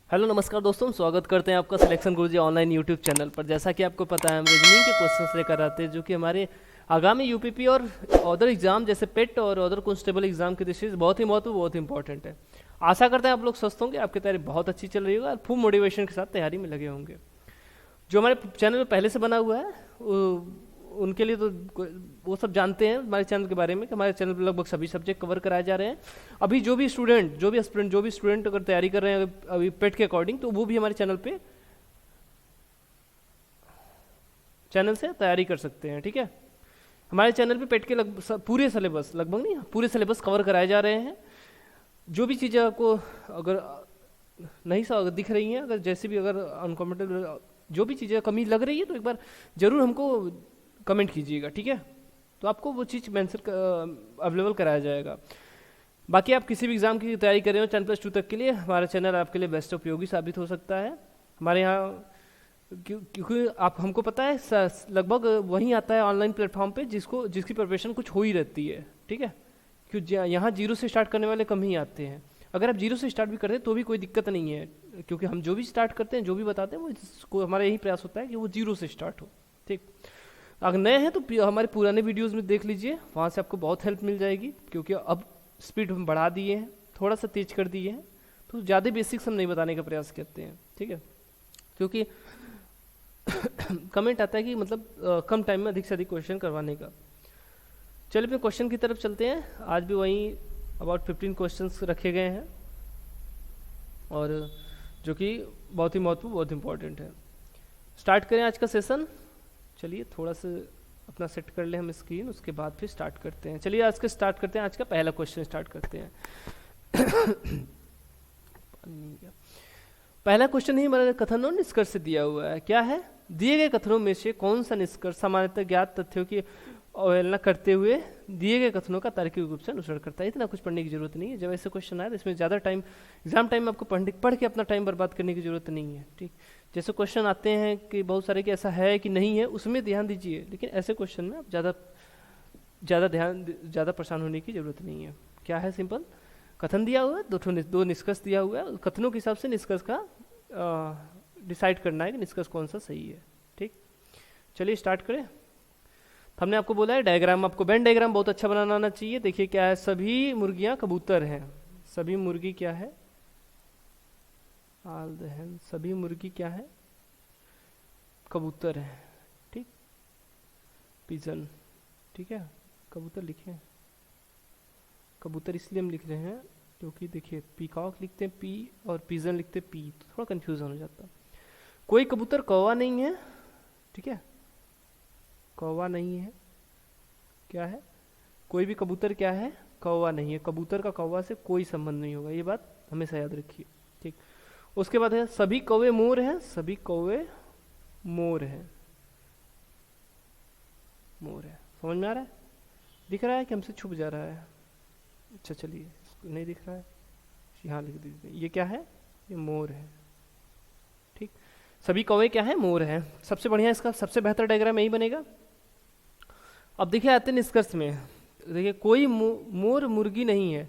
Hello नमस्कार दोस्तों, स्वागत करते हैं आपका सिलेक्शन गुरुजी ऑनलाइन यूट्यूब चैनल पर। जैसा कि आपको पता है, हम रीजनिंग के क्वेश्चंस लेकर आते हैं जो कि हमारे आगामी यूपीपी और अदर एग्जाम जैसे पेट और अदर कांस्टेबल एग्जाम की दृष्टि से बहुत ही इंपॉर्टेंट है। आशा करते हैं आप लोग स्वस्थ होंगे, आपकी तैयारी बहुत अच्छी चल रही होगी और फुल मोटिवेशन के साथ तैयारी में लगे होंगे। जो हमारे चैनल में पहले से बना हुआ है उनके लिए तो वो सब जानते हैं हमारे चैनल के बारे में कि हमारे चैनल पर लगभग सभी सब्जेक्ट कवर कराए जा रहे हैं। अभी जो भी स्टूडेंट अगर तैयारी कर रहे हैं अभी पेट के अकॉर्डिंग, तो वो भी हमारे चैनल से तैयारी कर सकते हैं। ठीक है, हमारे चैनल पे पेट के पूरे सिलेबस, लगभग नहीं पूरे सिलेबस कवर कराए जा रहे हैं। जो भी चीज़ें आपको अगर नहीं अगर दिख रही हैं, अगर जैसे भी अगर अनकम्फर्टेबल जो भी चीज़ें कमी लग रही है, तो एक बार जरूर हमको कमेंट कीजिएगा। ठीक है, तो आपको वो चीज़ मेंशन अवेलेबल कराया जाएगा। बाकी आप किसी भी एग्जाम की तैयारी कर रहे हो 10+2 तक के लिए, हमारा चैनल आपके लिए बेस्ट उपयोगी साबित हो सकता है। हमारे यहाँ क्योंकि आप हमको पता है लगभग वही आता है ऑनलाइन प्लेटफॉर्म पे जिसकी प्रिपरेशन कुछ हो ही रहती है। ठीक है, क्योंकि यहाँ जीरो से स्टार्ट करने वाले कम ही आते हैं। अगर आप जीरो से स्टार्ट भी करते हैं तो भी कोई दिक्कत नहीं है, क्योंकि हम जो भी स्टार्ट करते हैं, जो भी बताते हैं, वो हमारा यही प्रयास होता है कि वो जीरो से स्टार्ट हो। ठीक, अगर नए हैं तो हमारे पुराने वीडियोस में देख लीजिए, वहाँ से आपको बहुत हेल्प मिल जाएगी। क्योंकि अब स्पीड हम बढ़ा दिए हैं, थोड़ा सा तेज कर दिए हैं, तो ज़्यादा बेसिक्स हम नहीं बताने का प्रयास करते हैं। ठीक है, क्योंकि कमेंट आता है कि मतलब कम टाइम में अधिक से अधिक क्वेश्चन करवाने का। चलिए अपने क्वेश्चन की तरफ चलते हैं। आज भी वहीं अबाउट 15 क्वेश्चंस रखे गए हैं और जो कि बहुत ही महत्वपूर्ण, बहुत इंपॉर्टेंट है। स्टार्ट करें आज का सेशन। चलिए थोड़ा सा अपना सेट कर ले हम स्क्रीन, उसके बाद फिर स्टार्ट करते हैं। चलिए आज का पहला क्वेश्चन स्टार्ट करते हैं। पहला क्वेश्चन ही हमारे कथन और निष्कर्ष से दिया हुआ है। क्या है? दिए गए कथनों में से कौन सा निष्कर्ष सामान्यतः ज्ञात तथ्यों की अवहेलना करते हुए दिए गए कथनों का तार्किक रूप से अनुसरण करता है? इतना कुछ पढ़ने की जरूरत नहीं है। जब ऐसे क्वेश्चन आए तो इसमें ज़्यादा टाइम, एग्जाम टाइम में आपको पढ़ के अपना टाइम बर्बाद करने की जरूरत नहीं है। ठीक, जैसे क्वेश्चन आते हैं कि बहुत सारे कि ऐसा है कि नहीं है, उसमें ध्यान दीजिए, लेकिन ऐसे क्वेश्चन में आप ज़्यादा परेशान होने की जरूरत नहीं है। क्या है? सिंपल कथन दिया हुआ है, दो निष्कर्ष दिया हुआ है, कथनों के हिसाब से निष्कर्ष का डिसाइड करना है कि निष्कर्ष कौन सा सही है। ठीक, चलिए स्टार्ट करें। हमने आपको बोला है डायग्राम, आपको वेन डायग्राम बहुत अच्छा बनाना आना चाहिए। देखिए क्या है, सभी मुर्गियां कबूतर हैं। सभी मुर्गी क्या है? ऑल द हैन, सभी मुर्गी क्या है? कबूतर है। ठीक, पिजन। ठीक है, कबूतर लिखे हैं। कबूतर इसलिए हम लिख रहे हैं क्योंकि देखिए पीकॉक लिखते हैं पी और पिजन लिखते हैं पी, तो थोड़ा कंफ्यूजन हो जाता है। कोई कबूतर कौवा नहीं है। ठीक है, कौवा नहीं है। क्या है? कोई भी कबूतर क्या है? कौवा नहीं है। कबूतर का कौवा से कोई संबंध नहीं होगा, ये बात हमेशा याद रखिए। ठीक, उसके बाद है सभी कौवे मोर हैं। सभी कौवे मोर हैं। मोर है, समझ में आ रहा है? दिख रहा है कि हमसे छुप जा रहा है? अच्छा चलिए, नहीं दिख रहा है, यहाँ लिख दीजिए। ये क्या है? ये मोर है। ठीक, सभी कौवे क्या है? मोर है। सबसे बढ़िया, इसका सबसे बेहतर डायग्राम यही बनेगा। अब देखिए आते हैं निष्कर्ष में। देखिए कोई मोर मुर्गी नहीं है।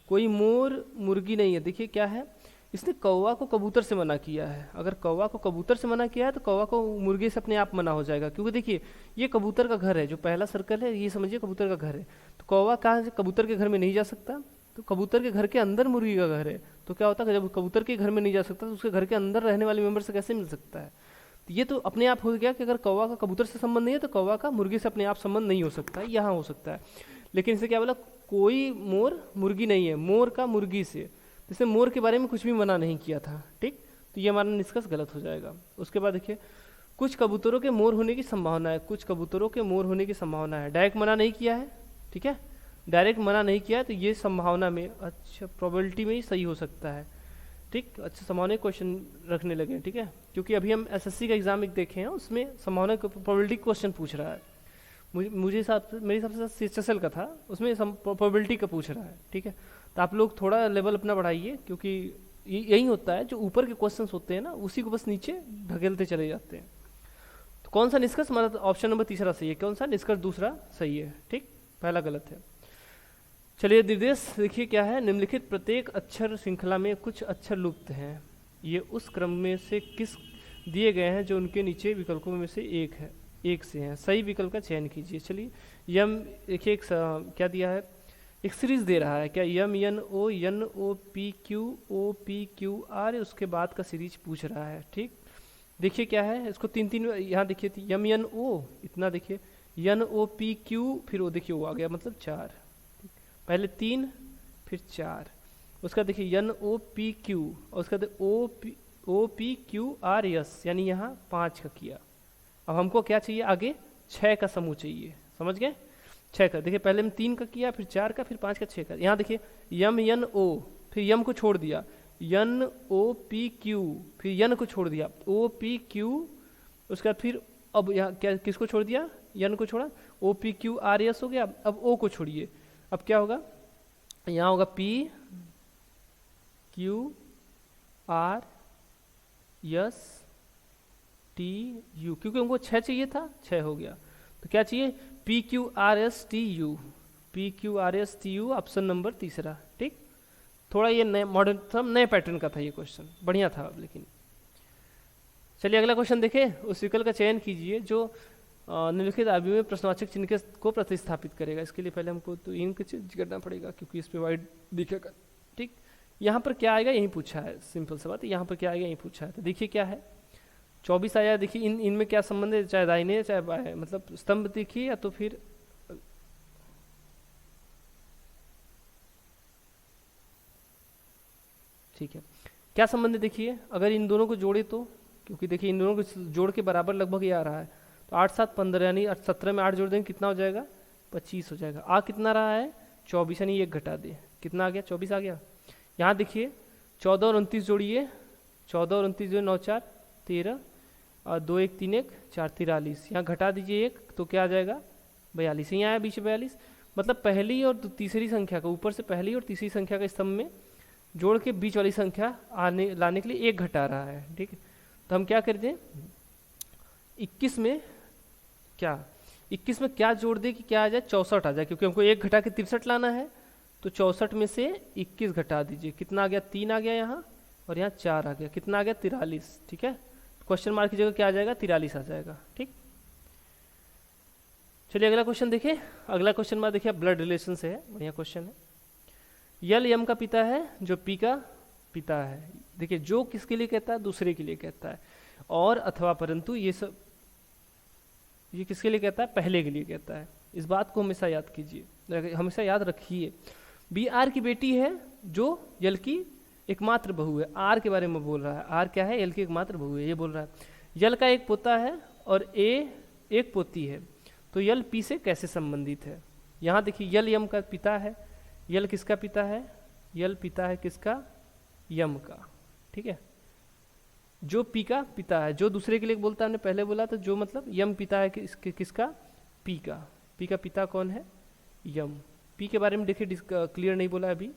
कोई मोर मुर्गी नहीं है। देखिए क्या है, इसने कौवा को कबूतर से मना किया है। अगर कौवा को कबूतर से मना किया है तो कौवा को मुर्गी से अपने आप मना हो जाएगा, क्योंकि देखिए ये कबूतर का घर है। जो पहला सर्कल है ये समझिए कबूतर का घर है, तो कौवा कहाँ कबूतर के घर में नहीं जा सकता, तो कबूतर के घर के अंदर मुर्गी का घर है। तो क्या होता है, जब कबूतर के घर में नहीं जा सकता तो उसके घर के अंदर रहने वाले मेंबर से कैसे मिल सकता है? तो ये तो अपने आप हो गया कि अगर कौवा का कबूतर से संबंध नहीं है तो कौवा का मुर्गी से अपने आप संबंध नहीं हो सकता है, यहाँ हो सकता है। लेकिन इसे क्या बोला, कोई मोर मुर्गी नहीं है, मोर का मुर्गी से, इसने मोर के बारे में कुछ भी मना नहीं किया था। ठीक, तो ये हमारा निष्कर्ष गलत हो जाएगा। उसके बाद देखिए कुछ कबूतरों के मोर होने की संभावना है। कुछ कबूतरों के मोर होने की संभावना है, डायरेक्ट मना नहीं किया है। ठीक है, डायरेक्ट मना नहीं किया है, तो ये संभावना में, अच्छा प्रोबेबिलिटी में ही सही हो सकता है। ठीक, अच्छा संभावना क्वेश्चन रखने लगे। ठीक है, क्योंकि अभी हम एसएससी का एग्जाम एक देखे हैं, उसमें संभावना प्रोबेबिलिटी क्वेश्चन पूछ रहा है। मेरे हिसाब से सीएचएसएल का था, उसमें प्रोबेबिलिटी का पूछ रहा है। ठीक है, तो आप लोग थोड़ा लेवल अपना बढ़ाइए, क्योंकि यही होता है, जो ऊपर के क्वेश्चंस होते हैं ना उसी को बस नीचे ढकेलते चले जाते हैं। तो कौन सा निष्कर्ष हमारा? ऑप्शन नंबर तीसरा सही है। कौन सा निष्कर्ष? दूसरा सही है। ठीक, पहला गलत है। चलिए निर्देश देखिए क्या है, निम्नलिखित प्रत्येक अक्षर श्रृंखला में कुछ अक्षर लुप्त हैं। ये उस क्रम में से किस दिए गए हैं जो उनके नीचे विकल्पों में से एक है, एक से हैं, सही विकल्प का चयन कीजिए। चलिए यम देखिए क्या दिया है, एक सीरीज दे रहा है क्या, M N O P Q R, उसके बाद का सीरीज पूछ रहा है। ठीक, देखिए क्या है, इसको तीन तीन यहाँ देखिए, यम एन ओ इतना देखिए, एन ओ पी क्यू, फिर वो देखिए वो आ गया मतलब 4, पहले 3 फिर 4, उसका देखिए एन ओ पी क्यू और उसका O P Q R S, यानी यहाँ 5 का किया। अब हमको क्या चाहिए आगे, 6 का समूह चाहिए, समझ गए, 6 का। देखिए पहले हम 3 का किया, फिर 4 का, फिर 5 का, 6 का। यहाँ देखिए यम एन ओ, फिर यम को छोड़ दिया, एन ओ पी क्यू, फिर एन को छोड़ दिया, ओ पी क्यू, उसका फिर अब यहाँ क्या, किसको छोड़ दिया, एन को छोड़ा, O P Q R S हो गया। अब ओ को छोड़िए, अब क्या होगा, यहाँ होगा P Q R S T U, क्योंकि हमको 6 चाहिए था, 6 हो गया, तो क्या चाहिए, P Q R S T U, P Q R S T U, option number तीसरा। ठीक, थोड़ा ये नए मॉडर्न था, नए पैटर्न का था ये क्वेश्चन, बढ़िया था। लेकिन चलिए अगला क्वेश्चन देखें, उस विकल्प का चयन कीजिए जो निम्नलिखित आयु में प्रश्नवाचक चिन्ह को प्रतिस्थापित करेगा। इसके लिए पहले हमको तो इन चीज करना पड़ेगा क्योंकि इस पे वाइड दिखेगा। ठीक, यहाँ पर क्या आएगा यही पूछा है, सिंपल सा बात, यहाँ पर क्या आएगा यही पूछा है। तो देखिए क्या है, 24 आया, देखिए इनमें क्या संबंध है, चाहे दाहिने चाहे बाएं, मतलब स्तंभ देखिए या तो फिर ठीक है, क्या संबंध है देखिए, अगर इन दोनों को जोड़े तो, क्योंकि देखिए इन दोनों को जोड़ के बराबर लगभग ये आ रहा है, तो 8 7 15, यानी 17 में 8 जोड़ देंगे कितना हो जाएगा, 25 हो जाएगा। आ कितना रहा है, 24, यानी 1 घटा दे, कितना आ गया, 24 आ गया। यहाँ देखिए 14 और 29 जोड़िए, 14 और 29 जो 9 4 13 और 2 1 3 1 4 43, यहाँ घटा दीजिए 1 तो क्या आ जाएगा, 42, यहाँ आया बीच में 42, मतलब पहली और तीसरी संख्या का, ऊपर से पहली और तीसरी संख्या का स्तंभ में जोड़ के बीच वाली संख्या लाने के लिए 1 घटा रहा है। ठीक है, तो हम क्या करते हैं, 21 में क्या जोड़ दे कि क्या आ जाए, 64 आ जाए, क्योंकि हमको 1 घटा के 63 लाना है, तो 64 में से 21 घटा दीजिए, कितना आ गया, 3 आ गया यहाँ, और यहाँ 4 आ गया, कितना आ गया, 43। ठीक है, क्वेश्चन मार्क की जगह क्या आ जाएगा, 43 आ जाएगा। ठीक, चलिए अगला क्वेश्चन देखिए, अगला क्वेश्चन मार्क देखिए ब्लड रिलेशन से है, बढ़िया क्वेश्चन है। यल यम का पिता है जो पी का पिता है। देखिए जो किसके लिए कहता है, दूसरे के लिए कहता है, और अथवा परंतु ये सब ये किसके लिए कहता है, पहले के लिए कहता है। इस बात को हमेशा याद कीजिए, हमेशा याद रखिए। बी आर की बेटी है जो यल की एकमात्र बहू है, आर के बारे में बोल रहा है, आर क्या है, यल की एकमात्र बहू है, ये बोल रहा है। यल का एक पोता है और ए एक पोती है, तो यल पी से कैसे संबंधित है। यहाँ देखिए यल यम का पिता है, यल किसका पिता है, यल पिता है किसका, यम का। ठीक है, जो पी का पिता है, जो दूसरे के लिए बोलता है, हमने पहले बोला तो जो मतलब यम पिता है किसका, पी का। पी का पिता कौन है, यम। पी के बारे में देखिए क्लियर नहीं बोला अभी,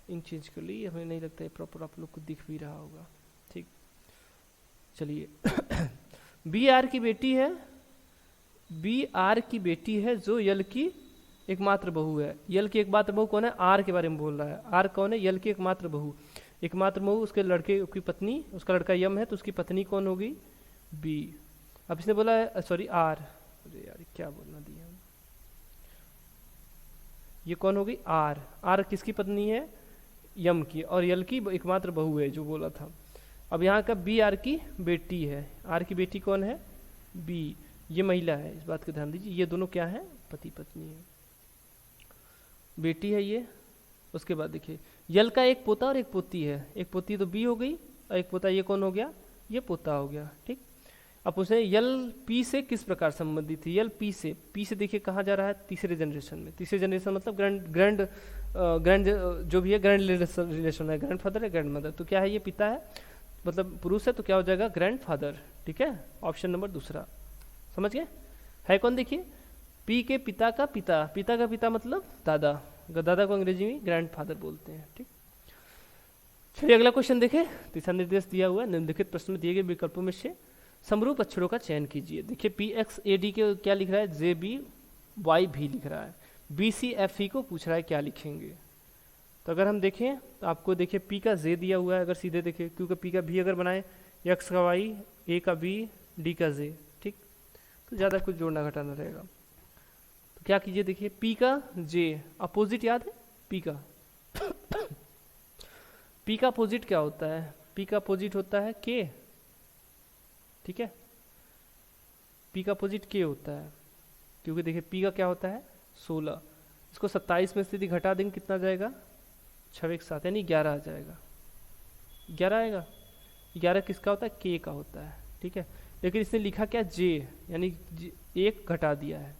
इन चीज के लिए हमें नहीं लगता है प्रॉपर आप लोग को दिख भी रहा होगा। ठीक, चलिए बी आर की बेटी है, बी आर की बेटी है जो यल की एकमात्र बहू है। यल की एकमात्र बहू कौन है, आर के बारे में बोल रहा है। आर कौन है, यल की एकमात्र बहू। एकमात्र बहू उसके लड़के की पत्नी, उसका लड़का यम है तो उसकी पत्नी कौन होगी, बी। अब इसने बोला है सॉरी आर, अरे यार क्या बोलना दिया, ये कौन होगी, आर। आर किसकी पत्नी है, यम की, और यल की एकमात्र बहू है जो बोला था। अब यहाँ का बी आर की बेटी है, आर की बेटी कौन है, बी, ये महिला है, इस बात का ध्यान दीजिए। ये दोनों क्या है, पति पत्नी है, बेटी है ये। उसके बाद देखिए यल का एक पोता और एक पोती है, एक पोती तो बी हो गई और एक पोता, ये कौन हो गया, ये पोता हो गया। ठीक, अब पूछे यल पी से किस प्रकार संबंधित है। यल पी से देखिए कहाँ जा रहा है, तीसरे जनरेशन में। तीसरे जनरेशन मतलब ग्रैंड जो भी है, ग्रैंड रिलेशन है, ग्रैंड फादर है, ग्रैंड मदर। तो क्या है, ये पिता है मतलब पुरुष है, तो क्या हो जाएगा, ग्रैंड फादर। ठीक है, ऑप्शन नंबर दूसरा, समझ गए। है कौन, देखिए पी के पिता का पिता, पिता का पिता मतलब दादा, दादा को अंग्रेजी में ग्रैंड फादर बोलते हैं। ठीक, चलिए अगला क्वेश्चन देखें। दिशा निर्देश दिया हुआ है, निम्नलिखित प्रश्न में दिए गए विकल्पों में से समरूप अक्षरों का चयन कीजिए। देखिए पी एक्स ए डी के क्या लिख रहा है, जे बी वाई भी लिख रहा है। बी सी एफ ई को पूछ रहा है क्या लिखेंगे। तो अगर हम देखें तो आपको देखिए पी का जे दिया हुआ है, अगर सीधे देखें, क्योंकि पी का भी अगर बनाए, एक्स का वाई, ए का बी, डी का जे, ठीक, तो ज़्यादा कुछ जोड़ना घटाना रहेगा। तो क्या कीजिए, देखिए पी का जे अपोजिट याद है पी का पी का अपोजिट क्या होता है, पी का अपोजिट होता है के, ठीक है, पी का अपोजिट के होता है, क्योंकि देखिए पी का क्या होता है 16, इसको 27 में से यदि घटा देंगे कितना जाएगा, 6 एक साथ, यानी 11 आ जाएगा, 11 आएगा। 11 किसका होता है, के का होता है, ठीक है। लेकिन इसने लिखा क्या जे, यानी एक घटा दिया है,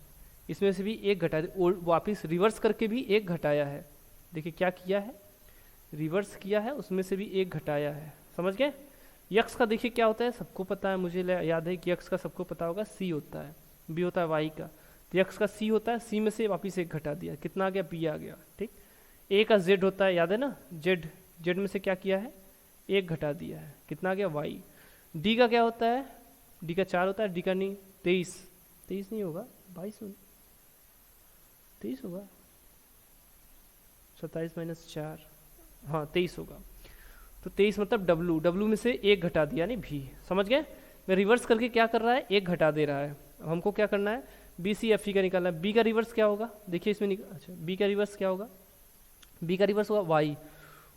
इसमें से भी एक घटा दिया, और वापिस रिवर्स करके भी एक घटाया है। देखिए क्या किया है, रिवर्स किया है, उसमें से भी एक घटाया है, समझ गए। यक्स का देखिए क्या होता है, सबको पता है, मुझे याद है कि यक्स का सबको पता होगा, सी होता है, बी होता है वाई का, तो यक्स का सी होता है, सी में से वापिस एक घटा दिया, कितना आ गया, बी आ गया, ठीक। ए का जेड होता है, याद है ना, जेड, जेड में से क्या किया है, एक घटा दिया है, कितना आ गया, वाई। डी का क्या होता है, डी का 4 होता है, डी का नहीं 23, 23 नहीं होगा, 22 23 होगा, 27 माइनस 4, हाँ 23 होगा। तो 23 मतलब डब्लू, डब्लू में से एक घटा दिया, नहीं भी, समझ गए। मैं रिवर्स करके क्या कर रहा है, एक घटा दे रहा है। हमको क्या करना है, बी सी एफ ई का निकालना है। बी का रिवर्स क्या होगा, देखिए इसमें अच्छा बी का रिवर्स क्या होगा, बी का रिवर्स होगा वाई,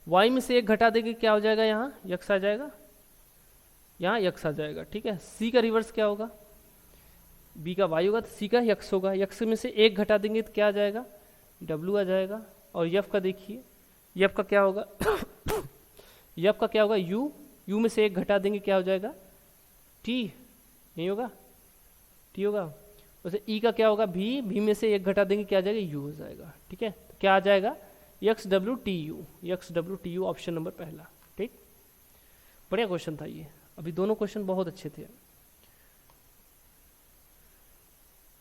वाई में से एक घटा देंगे क्या हो जाएगा, यहाँ यक्स आ जाएगा, यहाँ यक्स आ जाएगा, ठीक है। सी का रिवर्स क्या होगा, बी का वाई होगा तो सी का यक्स होगा, यक्स में से एक घटा देंगे तो क्या आ जाएगा, डब्लू आ जाएगा। और यफ का देखिए, यफ का क्या होगा यफ का क्या होगा, यू, यू में से एक घटा देंगे क्या हो जाएगा, टी, नहीं होगा, टी होगा। वैसे ई का क्या होगा, भी, भी में से एक घटा देंगे क्या आ जाएगा, यू हो जाएगा, ठीक है। तो क्या आ जाएगा, x W T U, x W T U, option number पहला, ठीक। बढ़िया क्वेश्चन था ये, अभी दोनों क्वेश्चन बहुत अच्छे थे।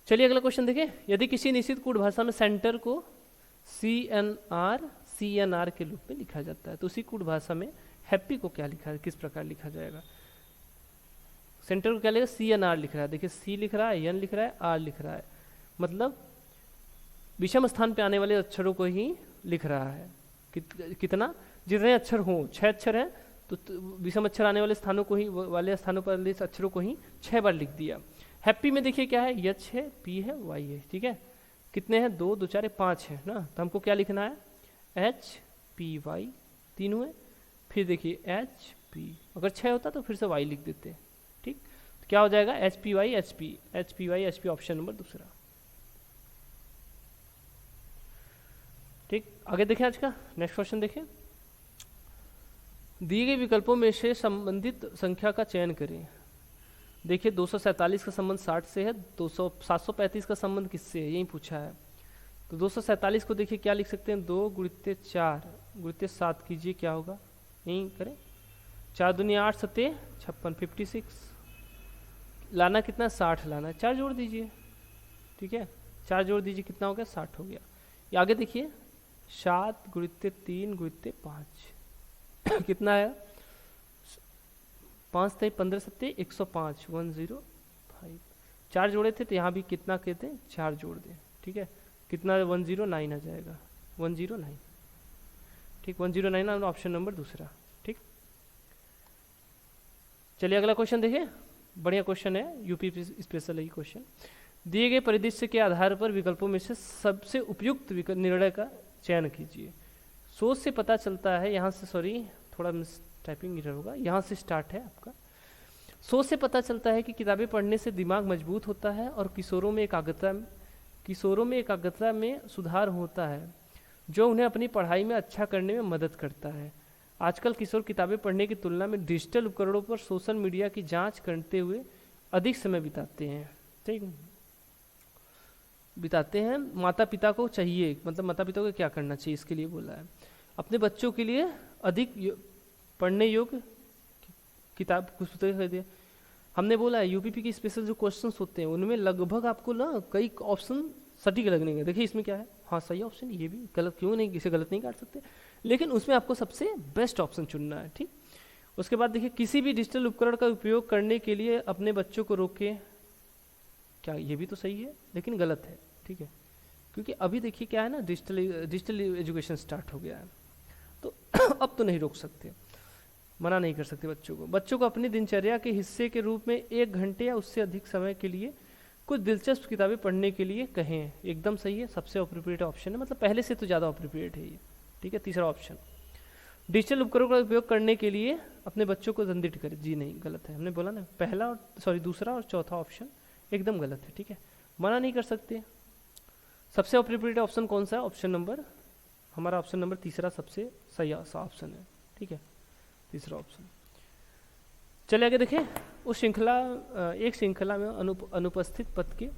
चलिए अगला क्वेश्चन देखिए, यदि किसी निश्चित कूट भाषा में सेंटर को सी एन आर के रूप में लिखा जाता है, तो उसी कूट भाषा में हैप्पी को क्या लिखा है, किस प्रकार लिखा जाएगा। सेंटर को क्या लिखा, सी एन आर लिख रहा है, देखिए सी लिख रहा है, एन लिख रहा है, आर लिख रहा है, मतलब विषम स्थान पे आने वाले अक्षरों को ही लिख रहा है। कितना, जितने अक्षर हों, 6 अक्षर हैं तो विषम अक्षर आने वाले स्थानों को ही, वाले स्थानों पर अक्षरों को ही 6 बार लिख दिया। हैप्पी में देखिए क्या है, यच है, पी है, वाई है, ठीक है। कितने हैं, 2 2 4 5 है ना, तो हमको क्या लिखना है, एच पी वाई, 3 हुए, फिर देखिए एच पी, अगर 6 होता तो फिर से वाई लिख देते, ठीक। तो क्या हो जाएगा, H P Y H P, H P Y H P, option number दूसरा, ठीक। आगे देखें आज का नेक्स्ट क्वेश्चन देखें, दिए गए विकल्पों में से संबंधित संख्या का चयन करें। देखिए 247 का संबंध 60 से है, 735 का संबंध किससे है, यही पूछा है। तो 247 को देखिए क्या लिख सकते हैं, 2 गुणित 4 गुणित 7 कीजिए, क्या होगा, यही करें, 4 दुनिया 8 सत्ते 56, 56 लाना कितना, 60 लाना है, 4 जोड़ दीजिए, ठीक है, 4 जोड़ दीजिए, कितना हो गया, 60 हो गया। ये आगे देखिए 7 गुणित 3 गुणित 5 कितना है, 5 थे 15 सत्ते 105, 105, 4 जोड़े थे तो यहाँ भी कितना कहते हैं, 4 जोड़ दें, ठीक है, कितना 109 आ जाएगा, 109, ठीक, 109 ऑप्शन नंबर दूसरा, ठीक। चलिए अगला क्वेश्चन देखिए, बढ़िया क्वेश्चन है, यूपी स्पेशल है ये क्वेश्चन। दिए गए परिदृश्य के आधार पर विकल्पों में से सबसे उपयुक्त निर्णय का चयन कीजिए। सोच से पता चलता है, यहाँ से सॉरी थोड़ा मिस टाइपिंग एरर होगा, यहाँ से स्टार्ट है आपका। सोच से पता चलता है कि किताबें पढ़ने से दिमाग मजबूत होता है और किशोरों में एकाग्रता में सुधार होता है, जो उन्हें अपनी पढ़ाई में अच्छा करने में मदद करता है। आजकल किशोर किताबें पढ़ने की तुलना में डिजिटल उपकरणों पर सोशल मीडिया की जांच करते हुए अधिक समय बिताते हैं, ठीक, बिताते हैं। माता पिता को चाहिए, मतलब माता पिता को क्या करना चाहिए, इसके लिए बोला है, अपने बच्चों के लिए अधिक पढ़ने योग्य किताब कुछ खरीदिए। हमने बोला है यूपीपी के स्पेशल जो क्वेश्चंस होते हैं उनमें लगभग आपको ना कई ऑप्शन सटीक लगने के, देखिए इसमें क्या है, हाँ सही ऑप्शन, ये भी गलत क्यों नहीं, इसे गलत नहीं काट सकते, लेकिन उसमें आपको सबसे बेस्ट ऑप्शन चुनना है, ठीक। उसके बाद देखिए किसी भी डिजिटल उपकरण का उपयोग करने के लिए अपने बच्चों को रोके, क्या ये भी तो सही है लेकिन गलत है, ठीक है, क्योंकि अभी देखिए क्या है ना, डिजिटल एजुकेशन स्टार्ट हो गया है, अब तो नहीं रोक सकते, मना नहीं कर सकते बच्चों को अपनी दिनचर्या के हिस्से के रूप में 1 घंटे या उससे अधिक समय के लिए कुछ दिलचस्प किताबें पढ़ने के लिए कहें। एकदम सही है, सबसे अप्रोप्रिएट ऑप्शन है, मतलब पहले से तो ज़्यादा अप्रोप्रिएट है ये। ठीक है, तीसरा ऑप्शन, डिजिटल उपकरणों का उपयोग करने के लिए अपने बच्चों को संदिग्ध करें। जी नहीं, गलत है, हमने बोला ना पहला और दूसरा और चौथा ऑप्शन एकदम गलत है। ठीक है, मना नहीं कर सकते। सबसे अप्रोप्रिएट ऑप्शन कौन सा है? ऑप्शन नंबर, हमारा ऑप्शन नंबर तीसरा सबसे सही ऑप्शन है। ठीक है, तीसरा ऑप्शन। चलिए आगे देखें। उस श्रृंखला, एक श्रृंखला में अनुपस्थित पद के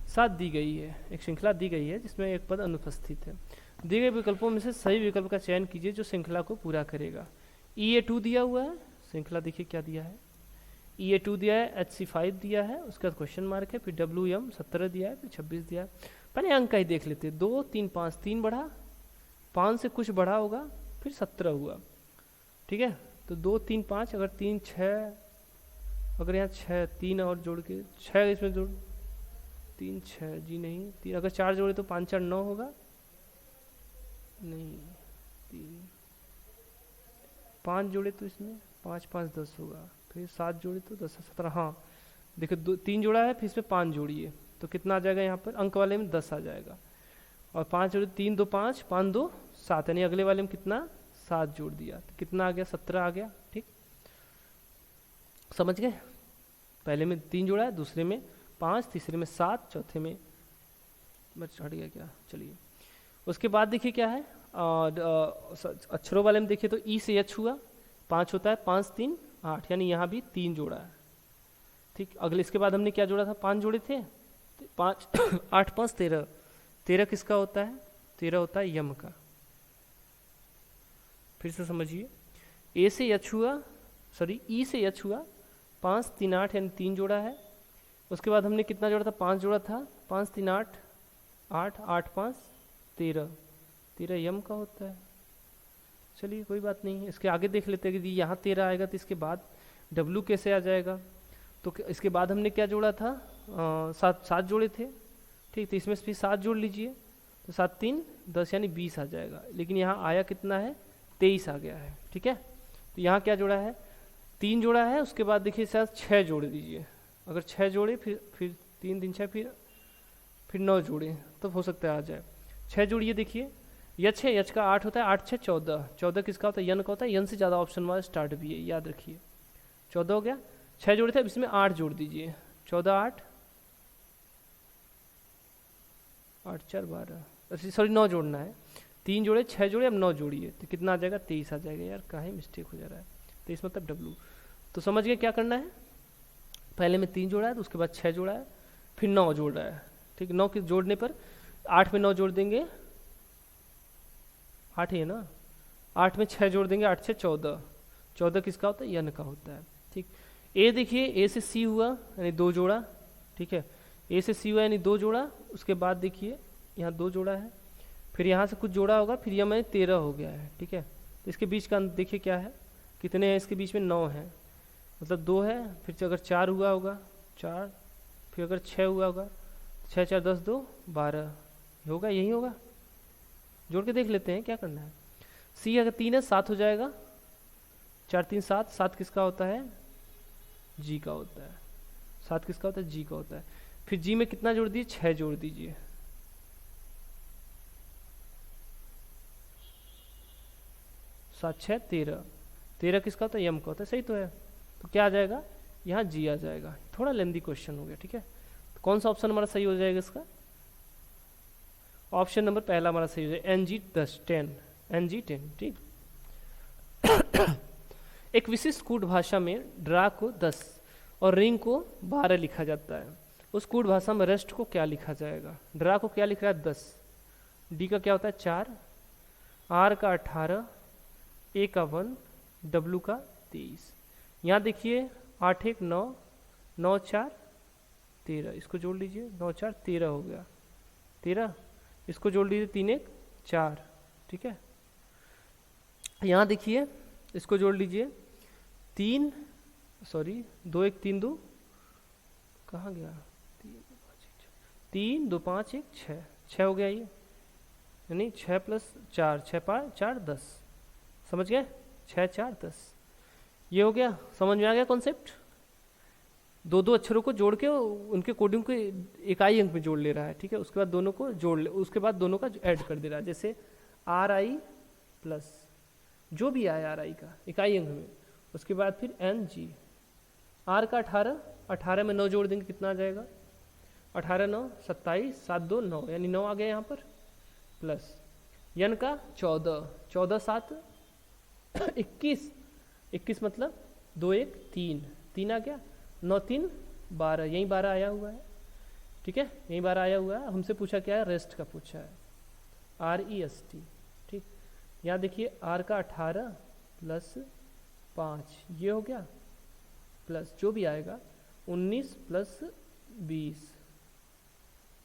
साथ दी गई है, एक श्रृंखला दी गई है जिसमें एक पद अनुपस्थित है। दिए गए विकल्पों में से सही विकल्प का चयन कीजिए जो श्रृंखला को पूरा करेगा। EA2 दिया हुआ है, श्रृंखला देखिए क्या दिया है, EA2 दिया है, HC5 दिया है, उसके बाद क्वेश्चन मार्क है, फिर WM 17 दिया है, फिर 26 दिया है। पहले अंक का ही देख लेते हैं, 2 3 5, 3 बढ़ा, 5 से कुछ बढ़ा होगा, फिर 17 हुआ। ठीक है, तो 2 3 5, अगर 3 6, अगर यहाँ 6 3 और जोड़ के 6 इसमें जोड़ 3 6, जी नहीं 3, अगर 4 जोड़े तो 5 4 9 होगा, नहीं 3 5 जोड़े तो इसमें 5 5 10 होगा, फिर 7 जोड़े तो 10 17, हाँ देखो 3 जोड़ा है, फिर इसमें 5 जोड़िए तो कितना आ जाएगा, यहाँ पर अंक वाले में 10 आ जाएगा, और 5 जोड़े 3 2 5 5 2 7, यानी अगले वाले में कितना 7 जोड़ दिया तो कितना आ गया 17 आ गया। ठीक, समझ गए? पहले में 3 जोड़ा है, दूसरे में 5, तीसरे में 7, चौथे में बच हट गया क्या, चलिए। उसके बाद देखिए क्या है, अक्षरों वाले में देखिए तो ई से एच हुआ, 5 होता है, 5 3 8, यानी यहाँ भी 3 जोड़ा है। ठीक, अगले इसके बाद हमने क्या जोड़ा था, 5 जोड़े थे, 5 8 5 13, 13 किसका होता है, 13 होता है यम का। फिर से समझिए, ए से एच हुआ, सॉरी ई से एच हुआ, 5 3 8, यानी 3 जोड़ा है। उसके बाद हमने कितना जोड़ा था, 5 जोड़ा था, 5 3 8 8 8 5 13, 13 यम का होता है। चलिए कोई बात नहीं, इसके आगे देख लेते हैं कि यहाँ 13 आएगा तो इसके बाद W कैसे आ जाएगा। तो इसके बाद हमने क्या जोड़ा था, 7 जोड़े थे। ठीक, तो इसमें भी 7 जोड़ लीजिए, तो 7 3 10, यानी 20 आ जाएगा, लेकिन यहाँ आया कितना है, 23 आ गया है। ठीक है, तो यहाँ क्या जोड़ा है, 3 जोड़ा है। उसके बाद देखिए साथ 6 जोड़ दीजिए, अगर 6 जोड़े फिर 3 3 6, फिर 9 जोड़े तो हो सकता है आ जाए। 6 जोड़िए, देखिए यच है, यच का 8 होता है, 8 6 14, 14 किसका होता है, यन का होता है, यन से ज़्यादा ऑप्शन वाला स्टार्ट भी है, याद रखिए। 14 हो गया, 6 जोड़े थे, अब इसमें 8 जोड़ दीजिए, 14 8 8 4 12, सॉरी 9 जोड़ना है, 3 जोड़े 6 जोड़े, अब 9 जोड़िए तो कितना आ जाएगा, 23 आ जाएगा। यार काहे मिस्टेक हो जा रहा है, 23 मतलब W। तो समझ गए क्या करना है, पहले में 3 जोड़ा है, तो उसके बाद 6 जोड़ा है, फिर 9 जोड़ रहा है। ठीक, 9 के जोड़ने पर 8 में 9 जोड़ देंगे, 8 है ना, 8 में 6 जोड़ देंगे, 8 6 14, 14 किसका होता है, यन का होता है। ठीक, ए देखिए, ए से सी हुआ, यानी 2 जोड़ा। ठीक है, ए से सी हुआ यानी 2 जोड़ा। उसके बाद देखिए यहाँ 2 जोड़ा है, फिर यहाँ से कुछ जोड़ा होगा, फिर यह में 13 हो गया है। ठीक है, तो इसके बीच का अंत देखिए क्या है, कितने हैं इसके बीच में, 9 है, मतलब 2 है, फिर अगर 4 हुआ होगा 4, फिर अगर 6 हुआ होगा 6 4 10 2 12 होगा, यही होगा, जोड़ के देख लेते हैं क्या करना है। सी अगर 3 है 7 हो जाएगा, 4 3 7, 7 किसका होता है, जी का होता है, 7 किसका होता है, जी का होता है। फिर जी में कितना जोड़ दीजिए, 6 जोड़ दीजिए, 7 6 13, 13 किसका होता है, यम का होता है, सही तो है। तो क्या आ जाएगा, यहाँ जी आ जाएगा। थोड़ा लेंदी क्वेश्चन हो गया। ठीक है, तो कौन सा ऑप्शन हमारा सही हो जाएगा इसका, ऑप्शन नंबर पहला हमारा सही हो जाएगा, NG 10 NG 10। ठीक, एक विशिष्ट कूट भाषा में ड्रा को 10 और रिंग को 12 लिखा जाता है, उस कूट भाषा में रेस्ट को क्या लिखा जाएगा। ड्रा को क्या लिख रहा है, 10, डी का क्या होता है 4, आर का 18, ए का 1, डब्लू का 23। यहाँ देखिए 8 1 9, 9 4 13, इसको जोड़ लीजिए, 9 4 13 हो गया, 13, इसको जोड़ लीजिए, 3 1 4। ठीक है, यहाँ देखिए इसको जोड़ लीजिए, 2 1 3 2, कहाँ गया, 3 2 5 1 6 हो गया ये, यानी 6 + 4 6 5 4 10, समझ गए, 6 4 10। ये हो गया, समझ में आ गया कॉन्सेप्ट। दो दो अक्षरों को जोड़ के उनके कोडिंग को इकाई अंक में जोड़ ले रहा है, ठीक है। उसके बाद दोनों को जोड़ ले, उसके बाद दोनों का ऐड कर दे रहा है, जैसे आर आई प्लस जो भी आया आर आई का इकाई अंक में, उसके बाद फिर एन जी। आर का 18, 18 में 9 जोड़ देंगे कितना आ जाएगा, 18 9 27, 7 2 9, यानी 9 आ गया यहाँ पर, प्लस यन का 14, 14 7 21, 21 मतलब 2 1 3, 3 आ गया, 9 3 12, यहीं 12 आया हुआ है, ठीक है, यहीं 12 आया हुआ है। हमसे पूछा क्या है, रेस्ट का पूछा है, REST, ठीक। यहाँ देखिए आर का 18 प्लस 5 ये हो गया, प्लस जो भी आएगा 19 प्लस 20,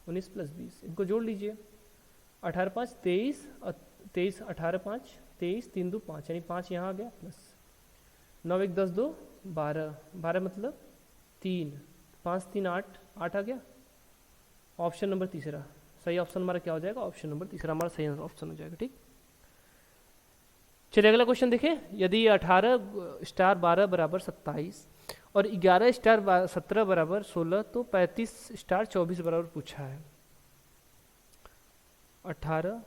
19 प्लस 20, इनको जोड़ लीजिए, 18 5 23 और 23, 18 5 23, 3 2 5, यानी 5 यहाँ आ गया, प्लस 9 1 10 2 12, 12 मतलब 3, 5 3 8, 8 आ गया। ऑप्शन नंबर तीसरा सही ऑप्शन हमारा क्या हो जाएगा, ऑप्शन नंबर तीसरा हमारा सही ऑप्शन हो जाएगा, ठीक। चलिए अगला क्वेश्चन देखें, यदि 18 स्टार 12 बराबर 27 और 11 स्टार 17 बराबर 16 तो 35 स्टार 24 बराबर पूछा है। 18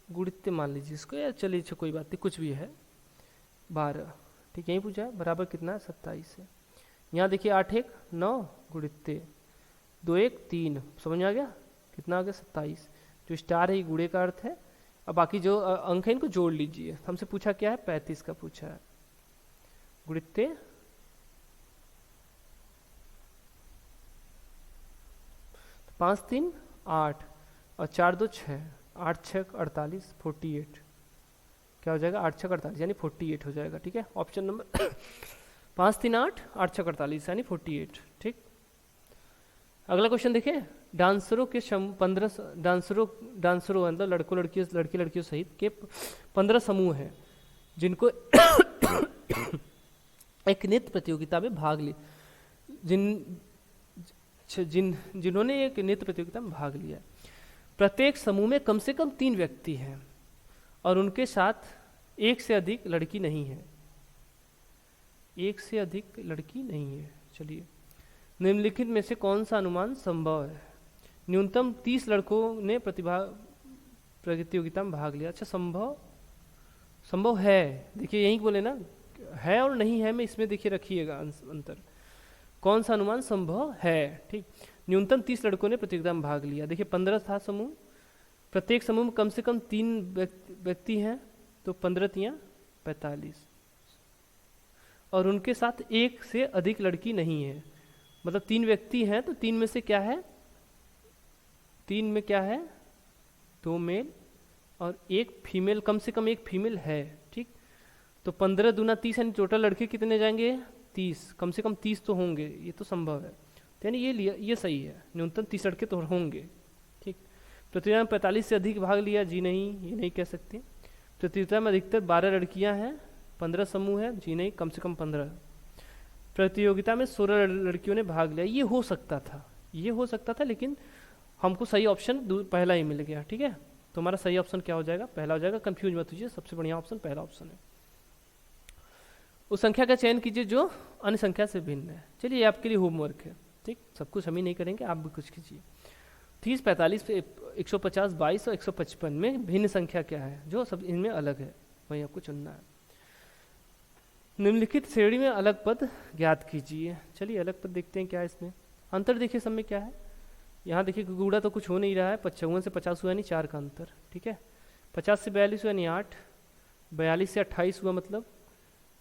गुणित मान लीजिए इसको, या चलिए अच्छा कोई बात नहीं, कुछ भी है, 12, ठीक, यही पूछा है, बराबर कितना 27 है। यहाँ देखिए 8 1 9 गुणित 2 1 3, समझ में आ गया, कितना आ गया 27, जो स्टार है ये गुणे का अर्थ है। अब बाकी जो अंक है इनको जोड़ लीजिए, हमसे पूछा क्या है, 35 का पूछा है, गुणित 5 3 8 और 4 2 6, 8 6 48, 48, क्या हो जाएगा 8 6 48 यानी 48 हो जाएगा, ठीक है। ऑप्शन नंबर 5 3 8 8 6 48 यानी 48, ठीक। अगला क्वेश्चन देखिए, डांसरों के 15 डांसरों मतलब लड़कों लड़कियों सहित के 15 समूह हैं जिनको एक नृत्य प्रतियोगिता में भाग लिया, जिन्होंने एक नृत्य प्रतियोगिता में भाग लिया। प्रत्येक समूह में कम से कम 3 व्यक्ति हैं और उनके साथ एक से अधिक लड़की नहीं है, एक से अधिक लड़की नहीं है। चलिए, निम्नलिखित में से कौन सा अनुमान संभव है। न्यूनतम 30 लड़कों ने प्रतियोगिता में भाग लिया। अच्छा, संभव है, देखिए यही बोले ना, है और नहीं है में इसमें देखिए रखिएगा अंतर, कौन सा अनुमान संभव है, ठीक। न्यूनतम 30 लड़कों ने प्रतियोगिता में भाग लिया, देखिए 15 था समूह, प्रत्येक समूह में कम से कम 3 व्यक्ति हैं, तो 15 3 45, और उनके साथ एक से अधिक लड़की नहीं है, मतलब 3 व्यक्ति हैं, तो 3 में से क्या है, 3 में क्या है, 2 मेल और 1 फीमेल, कम से कम 1 फीमेल है, ठीक। तो 15 दूना 30 यानी टोटल लड़के कितने जाएंगे 30, कम से कम 30 तो होंगे, ये तो संभव है, तो यानी ये सही है, न्यूनतम 30 लड़के तो होंगे, ठीक। प्रतियोगिता में 45 से अधिक भाग लिया, जी नहीं, ये नहीं कह सकते। प्रतियोगिता में अधिकतर 12 लड़कियां हैं, 15 समूह है, जी नहीं, कम से कम 15। प्रतियोगिता में 16 लड़कियों ने भाग लिया, ये हो सकता था, लेकिन हमको सही ऑप्शन पहला ही मिल गया, ठीक है। तो हमारा सही ऑप्शन क्या हो जाएगा, पहला हो जाएगा, कंफ्यूज मत होइए, सबसे बढ़िया ऑप्शन पहला ऑप्शन है। उस संख्या का चयन कीजिए जो अन्य संख्या से भिन्न है। चलिए, ये आपके लिए होमवर्क है, ठीक, सब कुछ हम ही नहीं करेंगे, आप भी कुछ कीजिए। 30 45 150 22 और 155 में भिन्न संख्या क्या है, जो सब इनमें अलग है, वही आपको चुनना है। निम्नलिखित श्रेणी में अलग पद ज्ञात कीजिए। चलिए अलग पद देखते हैं क्या है इसमें, अंतर देखिए सब में क्या है। यहाँ देखिए गुड़ा तो कुछ हो नहीं रहा है, 55 से 50 हुआ यानी 4 का अंतर, ठीक है। 50 से 42 हुआ यानी 8, 42 से 28 हुआ मतलब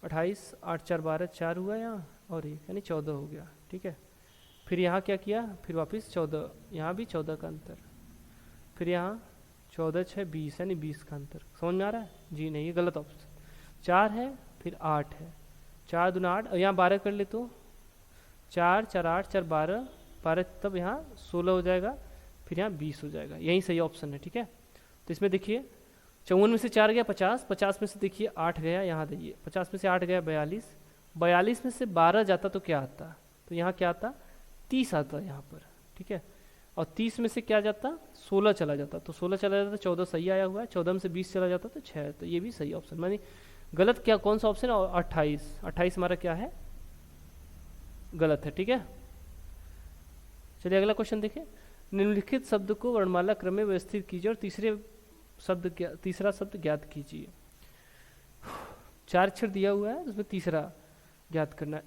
28, 8 4 12, 4 हुआ यहाँ और 1 यानी 14 हो गया, ठीक है। फिर यहाँ क्या किया, फिर वापस 14, यहाँ भी 14 का अंतर, फिर यहाँ 14 6 20 यानी 20 का अंतर, समझ में आ रहा है, जी नहीं, ये गलत ऑप्शन। 4 है फिर 8 है, 4 दूना 8, और यहाँ 12 कर ले तो 4 4 8 4 12 12, तब यहाँ 16 हो जाएगा, फिर यहाँ 20 हो जाएगा, यही सही ऑप्शन है, ठीक है। तो इसमें देखिए 54 में से 4 गया 50, 50 में से देखिए 8 गया, यहाँ देखिए 50 में से 8 गया 42, 42 में से 12 जाता तो क्या आता, तो यहाँ क्या आता 30 आता यहाँ पर, ठीक है। और 30 में से क्या जाता, 16 चला जाता, तो 16 चला जाता, 14 सही आया हुआ है, 14 में से 20 चला जाता तो 6, तो ये भी सही ऑप्शन, मानी गलत क्या कौन सा ऑप्शन है, 28, 28 हमारा क्या है, गलत है। ठीक है, चलिए अगला क्वेश्चन देखिए, निम्नलिखित शब्द को वर्णमाला क्रम में व्यवस्थित कीजिए और तीसरा शब्द ज्ञात कीजिए। 4 अक्षर दिया हुआ है, उसमें तीसरा ज्ञात करना है।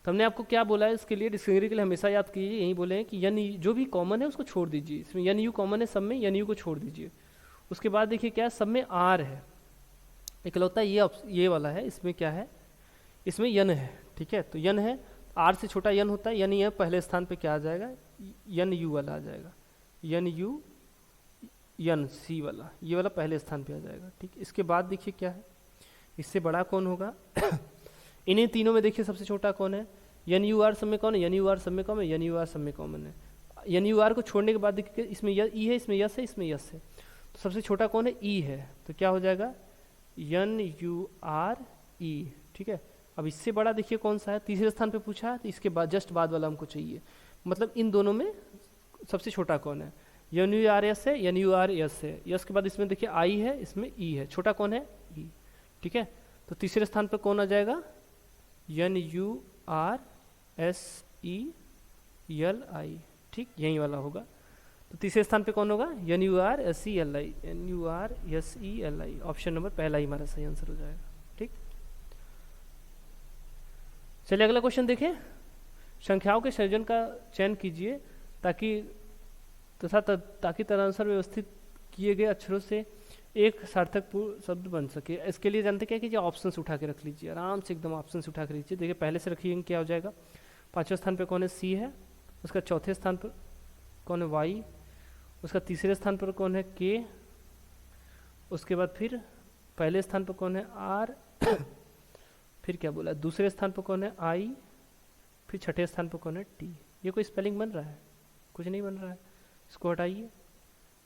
तो हमने आपको क्या बोला है, इसके लिए डिक्शनरी के लिए हमेशा याद कीजिए, यही बोले हैं कि यन जो भी कॉमन है उसको छोड़ दीजिए, इसमें यन यू कॉमन है, सब में यन यू को छोड़ दीजिए। उसके बाद देखिए क्या है, सब में आर है, इकलौता ये वाला है, इसमें क्या है, इसमें यन है। ठीक है, तो यन है, आर से छोटा यन होता है, यन यह पहले स्थान पे क्या आ जाएगा, यन यू वाला आ जाएगा, यन यू यन सी वाला, ये वाला पहले स्थान पे आ जाएगा। ठीक, इसके बाद देखिए क्या है, इससे बड़ा कौन होगा इन्हीं तीनों में देखिए सबसे छोटा कौन है, यन यू आर सब में कौन है, यन यू आर सब में कॉमन है, यन यू आर सब में कॉमन है। यन यू आर को छोड़ने के बाद देखिए इसमें ई है, इसमें यस है, इसमें यस है, तो सबसे छोटा कौन है, ई है, तो क्या हो जाएगा, यन यू आर ई। ठीक है, अब इससे बड़ा देखिए कौन सा है, तीसरे स्थान पे पूछा है, तो इसके बाद जस्ट बाद वाला हमको चाहिए, मतलब इन दोनों में सबसे छोटा कौन है, यन यू आर एस है, यन यू आर एस है, यस के बाद इसमें देखिए आई है, इसमें ई है, छोटा कौन है, ई। ठीक है, तो तीसरे स्थान पर कौन आ जाएगा, N U R S E L I. ठीक, यही वाला होगा, तो तीसरे स्थान पे कौन होगा, N U R S E L I, N U R S E L I, option number पहला ही हमारा सही आंसर हो जाएगा। ठीक, चलिए अगला क्वेश्चन देखें, संख्याओं के संयोजन का चयन कीजिए ताकि तदनुसार व्यवस्थित किए गए अक्षरों से एक सार्थक पूर्ण शब्द बन सके। इसके लिए जानते क्या कि ऑप्शंस उठा के रख लीजिए, आराम से एकदम ऑप्शंस उठा के लीजिए। देखिए पहले से रखिए क्या हो जाएगा, 5वें स्थान पे कौन है, सी है, उसका चौथे स्थान पर कौन है, वाई, उसका तीसरे स्थान पर कौन है, के, उसके बाद फिर पहले स्थान पर कौन है, आर, फिर क्या बोला, दूसरे स्थान पर कौन है, आई, फिर छठे स्थान पर कौन है, टी। ये कोई स्पेलिंग बन रहा है, कुछ नहीं बन रहा है, इसको हटाइए।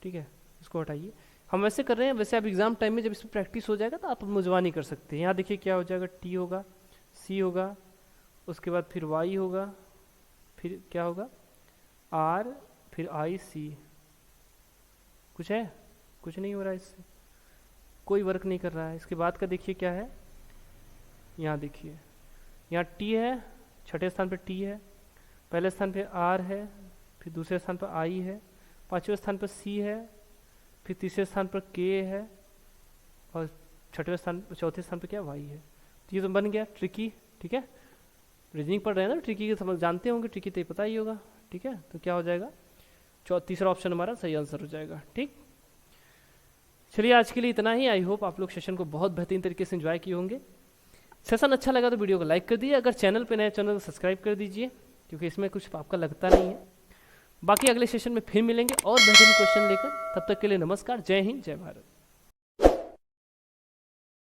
ठीक है, इसको हटाइए, हम वैसे कर रहे हैं, वैसे आप एग्जाम टाइम में जब इसमें प्रैक्टिस हो जाएगा तो आप मुजवानी कर सकते हैं। यहाँ देखिए क्या हो जाएगा, टी होगा, सी होगा, उसके बाद फिर वाई होगा, फिर क्या होगा, आर, फिर आई, सी। कुछ है, कुछ नहीं हो रहा है, इससे कोई वर्क नहीं कर रहा है। इसके बाद का देखिए क्या है, यहाँ देखिए, यहाँ टी है, छठे स्थान पर टी है, पहले स्थान पे आर है, फिर दूसरे स्थान पर आई है, 5वें स्थान पर सी है, फिर तीसरे स्थान पर के है, और चौथे स्थान पर क्या, वाई है। तो ये तो बन गया ट्रिकी। ठीक है, रीजनिंग पढ़ रहे हैं ना, ट्रिकी की समझ जानते होंगे, ट्रिकी तो पता ही होगा। ठीक है, तो क्या हो जाएगा, तीसरा ऑप्शन हमारा सही आंसर हो जाएगा। ठीक, चलिए आज के लिए इतना ही। आई होप आप लोग सेशन को बहुत बेहतरीन तरीके से एंजॉय किए होंगे। सेशन अच्छा लगा तो वीडियो को लाइक कर दीजिए, अगर चैनल पे नए चैनल को सब्सक्राइब कर दीजिए, क्योंकि इसमें कुछ आपका लगता नहीं है। बाकी अगले सेशन में फिर मिलेंगे और बेहतरीन क्वेश्चन लेकर, तब तक के लिए नमस्कार, जय हिंद, जय भारत।